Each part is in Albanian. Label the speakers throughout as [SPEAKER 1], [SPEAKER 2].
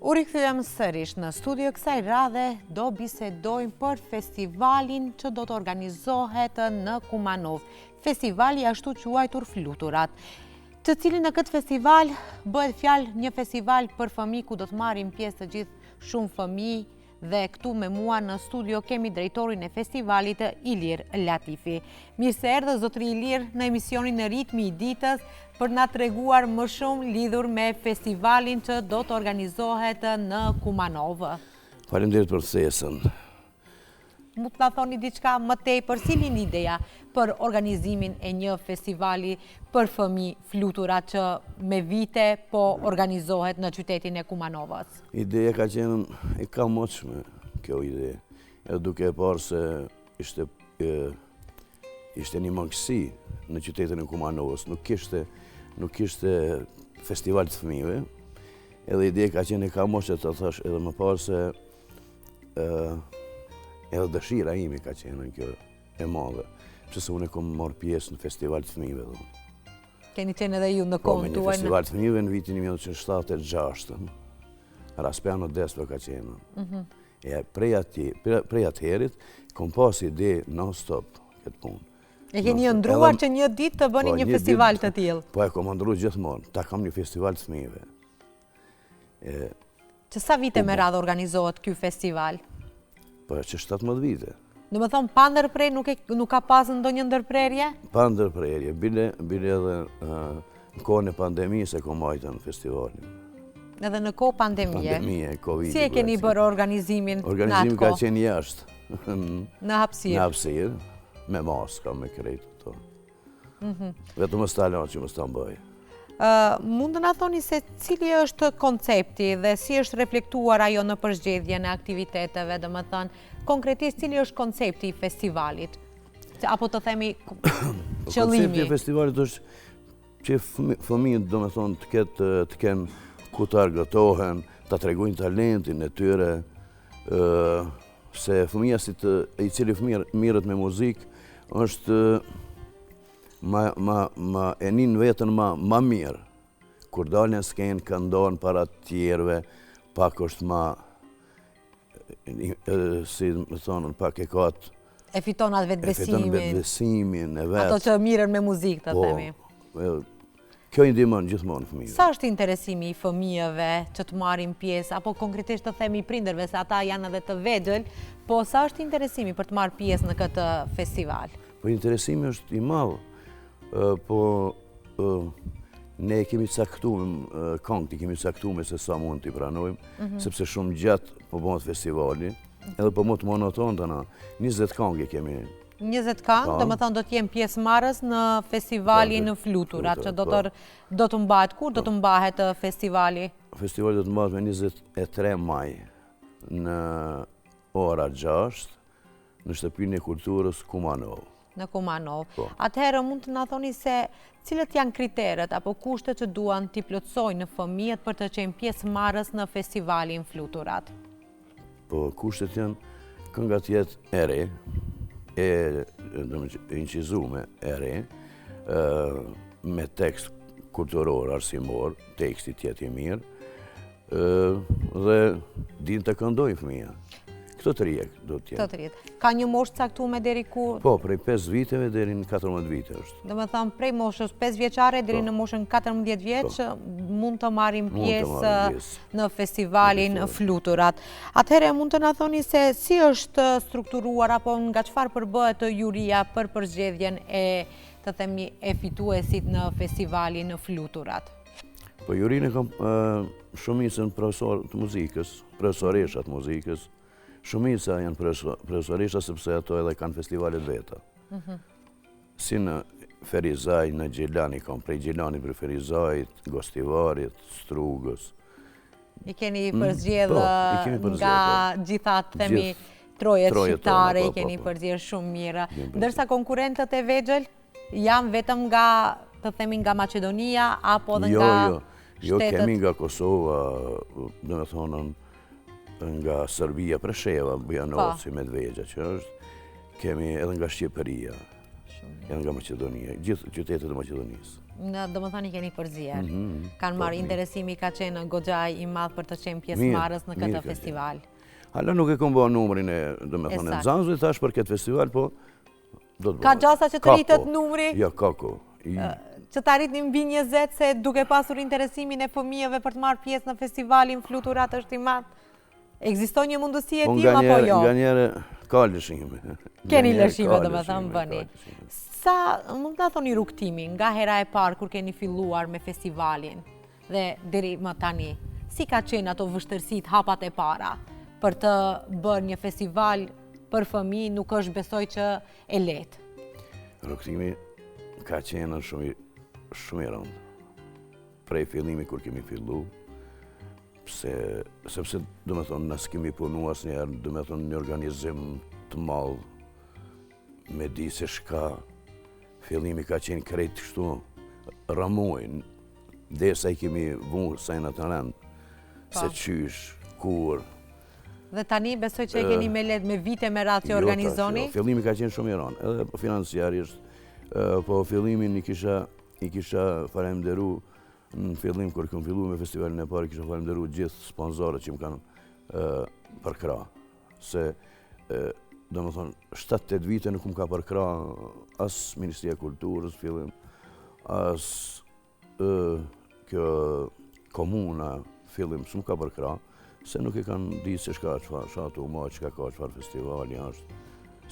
[SPEAKER 1] U rikthyem sërish në studio kësaj radhe, do bisedojmë për festivalin që do të organizohet në Kumanov. Festivali ashtu quajtur Fluturat, të cilin në këtë festival bëhet fjalë një festival për fëmijë ku do të marrin pjesë të gjithë shumë fëmijë. Dhe këtu me mua në studio kemi drejtorin e festivalit Ilir Latifi. Mirë se erdhë zotri Ilir në emisionin në Ritmi i ditës për na treguar më shumë lidhur me festivalin që do të organizohet në Kumanov.
[SPEAKER 2] Faleminderit për ftesën.
[SPEAKER 1] Mu të na thoni diçka më tepër, si vjen ideja për organizimin e një festivali për fëmijë fluturat që me vite po organizohet në qytetin e Kumanovës?
[SPEAKER 2] Ideja ka qenë e kamotshme kjo ide, edhe duke e parë se ishte një mangësi në qytetin e Kumanovës, nuk kishte festival të fëmijëve, edhe ideja ka qenë e kamotshme të thash edhe më parë se edhe dëshira ime ka qenë kjo e madhe, sepse unë kam marrë pjesë në festival të fëmijëve.
[SPEAKER 1] Keni qenë edhe ju në
[SPEAKER 2] Po,
[SPEAKER 1] kohën
[SPEAKER 2] me një
[SPEAKER 1] tuaj?
[SPEAKER 2] festival të fëmijëve në vitin 1976, Raspiano Despo ka qenë. Prej atëherit, kom pas ide non-stop këtë punë.
[SPEAKER 1] E keni ëndruar që një ditë të bëni një festival të tillë?
[SPEAKER 2] Po, e kom ëndruar gjithmonë, ta kam një festival të fëmijëve.
[SPEAKER 1] Që sa vite me radhë organizohet ky festival?
[SPEAKER 2] Po, që 17 vite.
[SPEAKER 1] Do më thonë, pa ndërprer nuk ka pasur ndonjë ndërprerje?
[SPEAKER 2] Pa ndërprerje, bile edhe në kohën e pandemisë e kom majtë në festivalin.
[SPEAKER 1] Edhe në kohë pandemie?
[SPEAKER 2] Pandemie, Covid.
[SPEAKER 1] Si e keni bërë organizimin në atë kohë?
[SPEAKER 2] Organizimi ka qenë jashtë.
[SPEAKER 1] Në hapësirë?
[SPEAKER 2] Në hapësirë, me maska, me krejtë to. Vetëm më stalon që më stan bëj.
[SPEAKER 1] Mund të na thoni se cili është koncepti dhe si është reflektuar ajo në përzgjedhje në aktiviteteve, dhe më thënë, konkretisht cili është koncepti i festivalit? Apo të themi qëllimi?
[SPEAKER 2] Koncepti i festivalit është që fëmijët, do me thonë, të kenë ku të argëtohen, të tregojnë talentin e tyre, se fëmija i cili mirët me muzikë, është e nin vetën ma mirë. Kur dalën e skenë, këndon para tjerve, pak është ma, si më thonë, pak e katë.
[SPEAKER 1] E fiton atë vetbesimin.
[SPEAKER 2] E fiton vetbesimin e vetë.
[SPEAKER 1] Ato që mirën me muzikë, të themi.
[SPEAKER 2] Kjo i ndihmon gjithmonë fëmijëve.
[SPEAKER 1] Sa është interesimi i fëmijëve që të marrin pjesë, apo konkretisht të themi i prindërve, se ata janë edhe të vegjël, po sa është interesimi për të marrë pjesë në këtë festival?
[SPEAKER 2] Po interesimi është i madh. Po ne kemi caktuar këngët, kemi caktuar se sa mund t'i pranojmë, sepse shumë gjatë po bëhet festivali, edhe po më të monoton të na. 20 këngë kemi.
[SPEAKER 1] 20 këngë, do më thonë do t'jem pjesëmarrës në festivalin në Fluturat, që do të mbahet kur, do të mbahet festivali?
[SPEAKER 2] Festivali do të mbahet me 23 maj në ora 6 në shtëpinë e kulturës Kumanov.
[SPEAKER 1] Në Kumanov. Atëherë mund të na thoni se cilët janë kriteret apo kushtet që duan t'i plotësojnë fëmijët për të qenë pjesëmarrës në festivalin Fluturat? Po
[SPEAKER 2] kushtet janë këngat jetë e re, e incizume e re, me tekst kulturor, arsimor, teksti tjetë i mirë, dhe din të këndojnë fëmija. Këto të rjek do t'jenë.
[SPEAKER 1] Këto të rjek. Ka një moshë caktuar deri ku?
[SPEAKER 2] Po, prej 5 viteve deri në 14 vite është.
[SPEAKER 1] Do me thëmë prej moshës 5 vjeqare deri në moshën 14 vjeç mund të marrin pjesë në festivalin Fluturat. Atëherë mund të na thoni se si është strukturuar apo nga çfarë përbëhet juria për përzgjedhjen e të themi e fituesit në festivalin Fluturat?
[SPEAKER 2] Po jurinë kam shumicën profesor të muzikës, profesoresha të muzikës. Shumica janë profesorisha sepse ato edhe kanë festivalet veta. Si në Ferizaj, në Gjilani, kam prej Gjilani për Ferizajt, Gostivarit, Strugës.
[SPEAKER 1] I keni përzgjedhë nga gjithat themi trojet shqiptare, i keni përzgjedhë shumë mirë. Ndërsa konkurentët e vegjël janë vetëm nga, të themi nga Macedonia, apo dhe nga shtetet?
[SPEAKER 2] Jo, kemi nga Kosova, dhe me thonën, nga Serbia, Presheva, Bujanoci, Medvegja që është, kemi edhe nga Shqipëria, edhe nga Macedonia, gjithë qytetet e Macedonisë.
[SPEAKER 1] Do më thani keni përzier. Kanë marrë interesimi ka qenë goxhaj i madh për të qenë pjesëmarrës në këtë festival.
[SPEAKER 2] Hala nuk e kom bërë numrin e nxënësve, thash për këtë festival, po do të bëhet.
[SPEAKER 1] Ka gjasa që të rritët numri?
[SPEAKER 2] Jo, kako.
[SPEAKER 1] Që të arrit një mbi 20 se duke pasur interesimin e fëmijëve për të marrë pjesë në festivalin Fluturat është i madh? Ekziston një mundësi e tillë apo jo?
[SPEAKER 2] Nga njëre ka lëshime.
[SPEAKER 1] Keni lëshime do me thëmë bëni. Sa, mund të thoni rrugtimi, nga hera e parë kur keni filluar me festivalin dhe deri më tani, si ka qenë ato vështërsit, hapat e para për të bërë një festival për fëmijë nuk është besoj që e lehtë?
[SPEAKER 2] Rrugtimi ka qenë shumë i rëndë. Prej fillimi kur kemi fillu, sepse do me thonë nësë kemi punu asnjëherë, do me thonë një organizim të madh me di se shka, fillimi ka qenë krejt kështu rëmujnë, desa i kemi vunë sajnë të rëndë, se qysh, kur.
[SPEAKER 1] Dhe tani besoj që e keni me lehtë me vite me radhë që organizoni?
[SPEAKER 2] Jo, fillimi ka qenë shumë i rëndë, edhe financiarisht, po fillimin i kisha falemderu në fillim, kur këmë fillu me festivalin e parë, kisha falemderu gjithë sponsorët që më kanë përkra. Se, do më thonë, 7-8 vite nuk më ka përkra as Ministria e Kulturës, fillim, as kjo komuna, fillim, së më ka përkra, se nuk e kanë ditë se shka shatu ma, qka ka qëfar festivali është,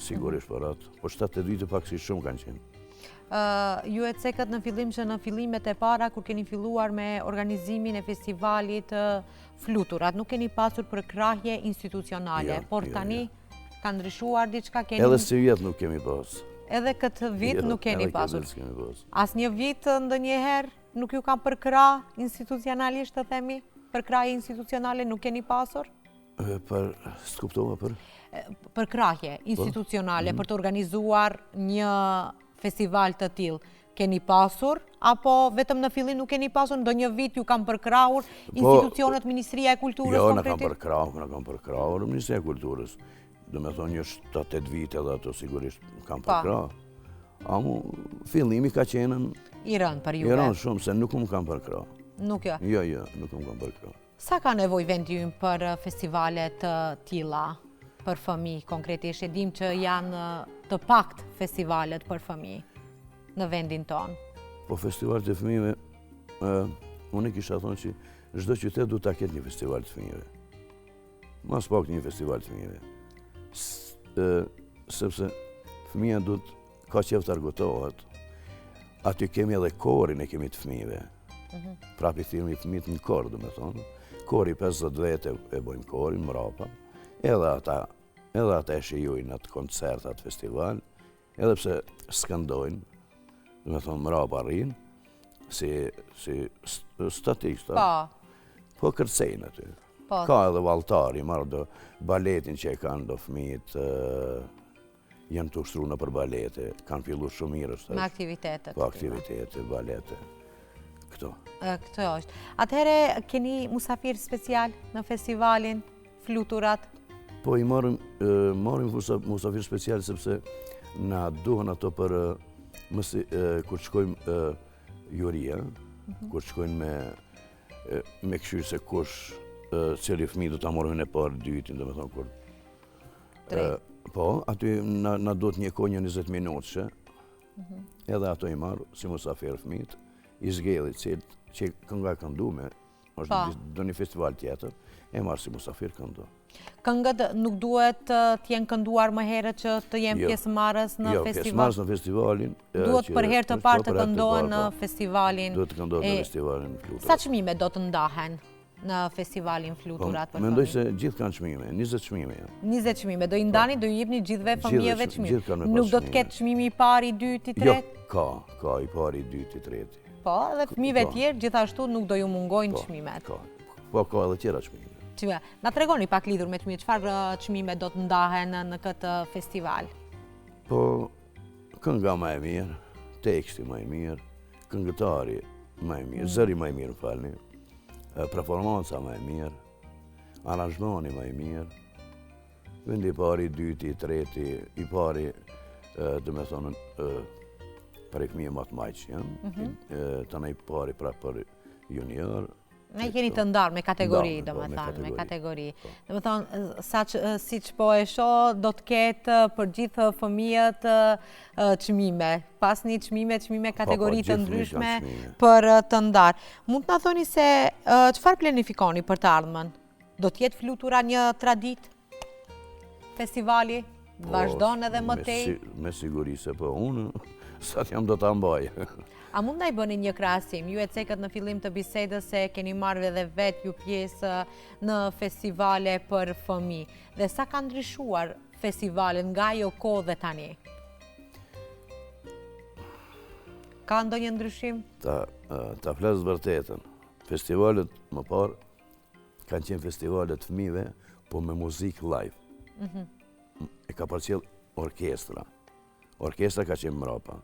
[SPEAKER 2] sigurisht për atë, po 7-8 vite pak si shumë kanë qenë.
[SPEAKER 1] Ju e cekët në fillim që në fillimet e para, kur keni filluar me organizimin e festivalit Fluturat, nuk keni pasur përkrahje institucionale, por tani ka ndryshuar diçka keni...
[SPEAKER 2] Edhe si vjetë nuk kemi pas.
[SPEAKER 1] Edhe këtë vit nuk keni pasur. As një vit ndonjëherë nuk ju kam përkra institucionalisht të themi? Përkrahje institucionale nuk keni pasur?
[SPEAKER 2] S'kuptova për?
[SPEAKER 1] Përkrahje institucionale për të organizuar një festival të tillë. Keni pasur, apo vetëm në fillim nuk keni pasur, ndonjë vit ju kam përkrahur institucionet Ministria e Kulturës?
[SPEAKER 2] Jo, në kam përkrahur Ministria e Kulturës. Do me thonë një 7-8 vite dhe ato sigurisht kam përkrahur. Amu, fillimi ka qenë...
[SPEAKER 1] I rënd për juve?
[SPEAKER 2] I rënd shumë, se nuk më kam përkrahur.
[SPEAKER 1] Nuk jo?
[SPEAKER 2] Jo, nuk më kam përkrahur.
[SPEAKER 1] Sa ka nevoj vendi ju për festivalet tilla, për fëmijë konkretisht? E dim që janë të pakt festivalet për fëmijë në vendin tonë.
[SPEAKER 2] Po festivalet e fëmijëve, unë i kisha thonë që çdo qytet du ta ketë një festival të fëmijëve. Mas pak një festival të fëmijëve. Sepse fëmija ka qef të argëtohet. Aty kemi edhe korin e kemi të fëmijëve. Prapi thirrmi fëmijët në kor, do me thonë. Kori 50 vete e bojmë korin, mrapa. Edhe ata e shijojnë atë koncert, atë festival. Edhe pse skandojnë, do me thonë mrapa rrinë, si statista. Po kërcejnë aty. Ka edhe valtari, marrë do baletin që e kanë do fëmijët, janë të ushtru në për balete, kanë fillu shumë mirë.
[SPEAKER 1] Me aktivitetet.
[SPEAKER 2] Po aktivitetet, balete, këto.
[SPEAKER 1] Këto është. Atëhere, keni musafir special në festivalin Fluturat?
[SPEAKER 2] Po i marim musafir special sepse na duhen ato për kur shkojmë juria, kur shkojnë me këshyrë se kush cili fëmi do të amorën e parë, dytin, do me thonë kur. Po, aty na do të një kohë një 20 minutëshe, edhe ato i marë, si musafir fëmijët, i zgjellit cilë që kënga këndume, është do një festival tjetër, e marë si musafir këndu.
[SPEAKER 1] Këngët nuk duhet të jenë kënduar më herët që të jenë pjesëmarrës në festival?
[SPEAKER 2] Jo, pjesëmarrës në festivalin.
[SPEAKER 1] Duhet për herë të parë të këndohen në festivalin?
[SPEAKER 2] Duhet të këndohen në festivalin Fluturat.
[SPEAKER 1] Sa çmime do të ndahen në festivalin Fluturat?
[SPEAKER 2] Mendoj se gjithë kanë çmime, 20 çmime.
[SPEAKER 1] 20 çmime, do i ndani, do i jepni gjithëve fëmijëve çmime? Nuk do të ketë çmimi i parë, i dytë, i tretë?
[SPEAKER 2] Jo, ka i parë, i dytë, i tretë.
[SPEAKER 1] Po, dhe fëmijëve tjerë gjithashtu nuk do ju mungojnë çmimet?
[SPEAKER 2] Po, ka edhe tjera çmime.
[SPEAKER 1] Na tregoni pak lidhur me çmimet, çfarë çmime do të ndahen në këtë festival?
[SPEAKER 2] Po, kënga më e mirë, teksti më e mirë, këngëtari më e mirë, zëri më e mirë, falni, performanca më e mirë, aranzhmani më e mirë, vendi i pari, i dyti, i treti, i pari, do me thonë, fëmijë më të majtë që janë, të nej pari pra për junior.
[SPEAKER 1] Ne keni të ndarë me kategori, do më thanë, me kategori. Do më thonë, si që po e shoh, do të ketë për gjithë fëmijët çmime, pas një çmime kategori të ndryshme për të ndarë. Mund të na thoni se çfarë planifikoni për të ardhmen? Do të jetë flutura një tradit? Festivali? Vazhdon edhe më tej?
[SPEAKER 2] Me siguri se po, unë sa jam do ta mbaj.
[SPEAKER 1] A mund na i bëni një krahasim? Ju e cekët në fillim të bisedës se keni marrë edhe vetë ju pjesë në festivale për fëmijë. Dhe sa ka ndryshuar festivalet nga ajo kohë dhe tani? Ka ndonjë ndryshim?
[SPEAKER 2] Ta flas vërtetën. Festivalet më parë kanë qenë festivalet fëmijëve, po me muzikë live. E ka përcjell orkestra. Orkestra ka qenë mrapa.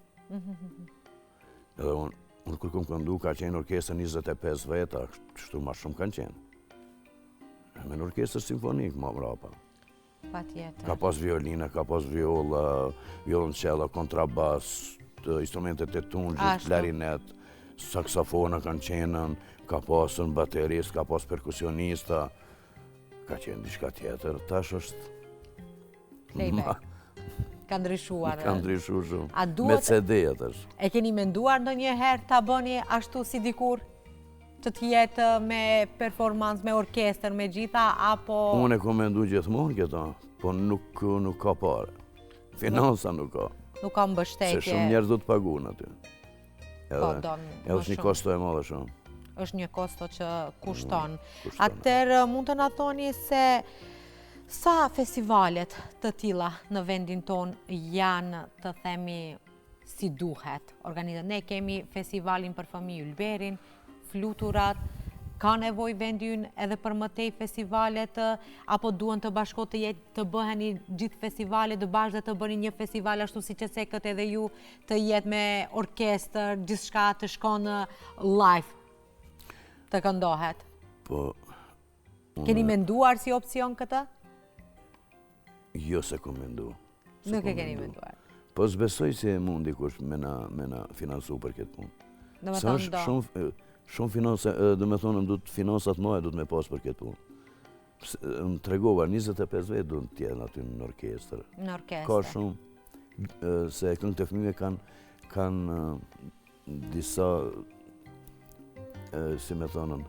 [SPEAKER 2] Edhe unë kur kom këndu ka qenë orkestra 25 veta, kështu ma shumë kanë qenë. Me në orkestra simfonik ma mrapa.
[SPEAKER 1] Patjetër.
[SPEAKER 2] Ka pas violina, ka pas viola, violonçella, kontrabas, instrumentet e tunxhit, klarinet, saksofona kanë qenën, ka pasën baterist, ka pas perkusionista, ka qenë diçka tjetër, tash është...
[SPEAKER 1] Playback. Ka ndryshuar.
[SPEAKER 2] Ka ndryshuar shumë. Me CD-et është.
[SPEAKER 1] E keni menduar ndonjëherë ta bëni ashtu si dikur? Që të jetë me performancë, me orkestër, me gjitha, apo... Unë
[SPEAKER 2] e kom mendu gjithmonë këto, po nuk ka pare. Finansa nuk ka.
[SPEAKER 1] Nuk ka mbështetje.
[SPEAKER 2] Se shumë njerëz do të paguën aty. Edhe është një kosto e madhe shumë.
[SPEAKER 1] Është një kosto që kushton. Atëherë mund të na thoni se sa festivalet të tilla në vendin ton janë, të themi, si duhet organizuar. Ne kemi festivalin për fëmijë Ylberin, fluturat, ka nevojë vendi ynë edhe për më tej festivalet, apo duhen të bashkohet të bëheni gjithë festivalet të bashkë dhe të bëni një festival ashtu siç e sekët edhe ju, të jetë me orkestër, gjithçka të shkon live, të këndohet.
[SPEAKER 2] Po.
[SPEAKER 1] Keni menduar si opcion këtë?
[SPEAKER 2] Jo se kom mendu.
[SPEAKER 1] Nuk e keni menduar.
[SPEAKER 2] Po s'besoj se mund dikush me na financu për këtë punë. Sa është shumë finansa, do me thonë, finansat mëdha du të me pas për këtë punë. Më tregova, 25 vetë du të tjenë aty në orkestër.
[SPEAKER 1] Në orkestër.
[SPEAKER 2] Ka shumë, se këngët e fëmijëve kanë disa, si me thonën,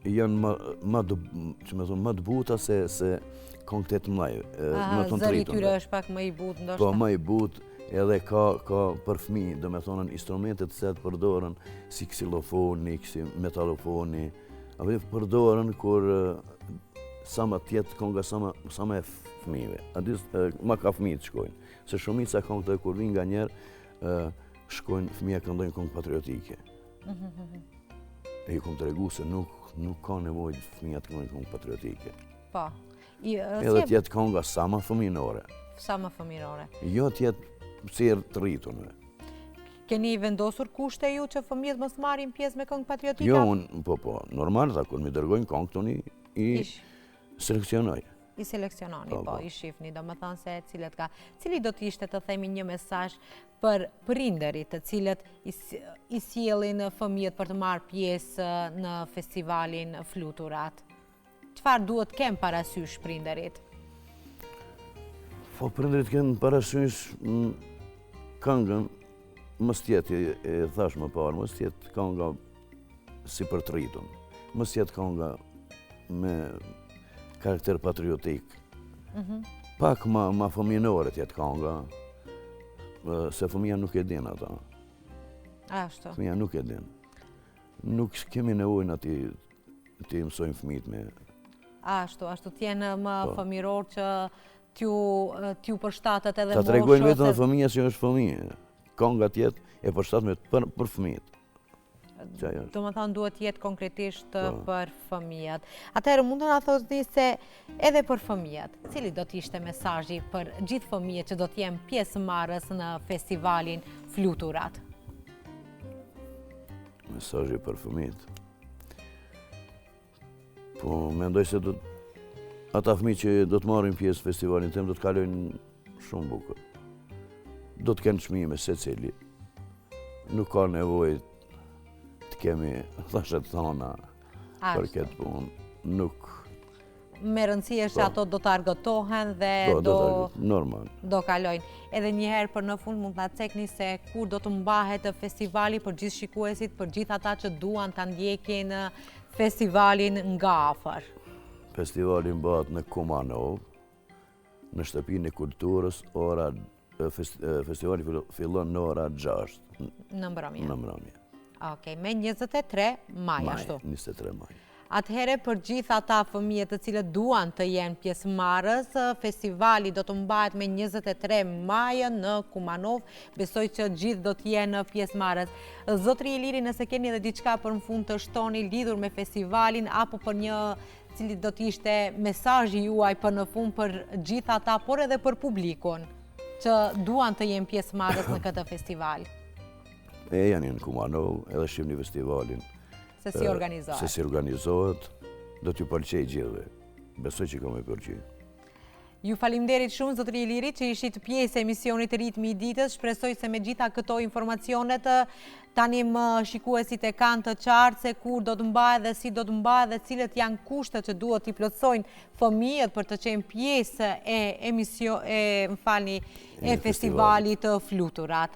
[SPEAKER 2] janë më të buta se këngët e të mëdha.
[SPEAKER 1] Zëri tyre është pak më i butë ndoshta.
[SPEAKER 2] Po, më i butë. Edhe ka për fëmijë, do me thonën, instrumentet se të përdorën, si ksilofoni, si metalofoni, apo përdorën kur sa më tjetë konga sa më e fëmijëve. Ma ka fëmijë të shkojnë. Se shumica kongët e kur vinë nga njerë, shkojnë fëmija këndojnë kongë patriotike. E ju kom të regu se nuk ka nevojë fëmija të këndojnë kongë patriotike.
[SPEAKER 1] Po.
[SPEAKER 2] Edhe tjetë konga sa më fëmijënore.
[SPEAKER 1] Sa më fëmijënore.
[SPEAKER 2] Jo tjetë si të rritunve.
[SPEAKER 1] Keni vendosur kushte ju që fëmijët mos marrin pjesë me këngë patriotika?
[SPEAKER 2] Jo, po, normal, kur mi dërgojnë këngë këtuni, i seleksionoj.
[SPEAKER 1] I seleksiononi, po, i shifni, do më thënë se cilët ka. Cili do t'ishte të themi një mesazh për prindërit të cilët i sjellin fëmijët për të marrë pjesë në festivalin Fluturat? Çfarë duhet kem parasysh prindërit?
[SPEAKER 2] Po, prindërit kënë parasysh këngën, mës tjetë, e thash më parë, mës tjetë kënga si për të rritun. Mës tjetë kënga me karakter patriotik. Pak ma fëmijënore tjetë kënga, se fëmija nuk e din ata.
[SPEAKER 1] Ashtu.
[SPEAKER 2] Fëmija nuk e din. Nuk kemi nevojnë ati të mësojnë fëmijët me...
[SPEAKER 1] Ashtu t'jenë më fëmiror që t'ju përshtatët edhe moshës...
[SPEAKER 2] Ta tregojnë vetëm dhe fëmija që është fëmija. Kënga tjetë e përshtatët për fëmijët.
[SPEAKER 1] Do më thonë duhet jetë konkretisht për fëmijët. Atëherë mund të na thoni se edhe për fëmijët, cili do t'ishte mesazhi për gjithë fëmijët që do t'jenë pjesëmarrës në festivalin Fluturat?
[SPEAKER 2] Mesazhi për fëmijët? Po, mendoj se ata fëmijë që do të marrin pjesë festivalin tem do të kalojnë shumë bukur. do të kenë çmime secili. Nuk ka nevojë të kemi thashet thona për këtë punë. Nuk.
[SPEAKER 1] Me rëndësi është ato do të argëtohen dhe
[SPEAKER 2] normal.
[SPEAKER 1] Do kalojnë. Edhe njëherë për në fund mund të na cekni se kur do të mbahet festivali për gjithë shikuesit, për gjithë ata që duan të ndjekin festivalin nga afër.
[SPEAKER 2] Festivali mbahet në Kumanov, në Shtëpinë e Kulturës, festivali fillon në ora 6.
[SPEAKER 1] Në mbrëmje.
[SPEAKER 2] Në mbrëmje.
[SPEAKER 1] Okej, me 23 maj ashtu.
[SPEAKER 2] 23 maj.
[SPEAKER 1] Atëhere për gjithë ata fëmijët të cilët duan të jenë pjesëmarrës, festivali do të mbahet me 23 maj në Kumanov. Besoj që gjithë do të jenë pjesëmarrës. Zotri Iliri, nëse keni edhe diçka për në fund të shtoni lidhur me festivalin apo për një cili do të ishte mesazhi juaj për në fund për gjithë ata, por edhe për publikun që duan të jenë pjesëmarrës në këtë festival.
[SPEAKER 2] Janë në Kumanov, edhe shihni festivalin.
[SPEAKER 1] Se si organizohet.
[SPEAKER 2] Se si organizohet, do t'ju pëlqej gjithëve. Besoj që ka me pëlqej.
[SPEAKER 1] Ju falimderit shumë, zotri Iliri, që ishit pjesë e emisionit Ritmi i ditës. Shpresoj se me gjitha këto informacionet tani më shikuesit e kanë të qartë se kur do të mbahet dhe si do të mbahet dhe cilët janë kushtet që duhet t'i plotësojnë fëmijët për të qenë pjesë e festivalit Fluturat.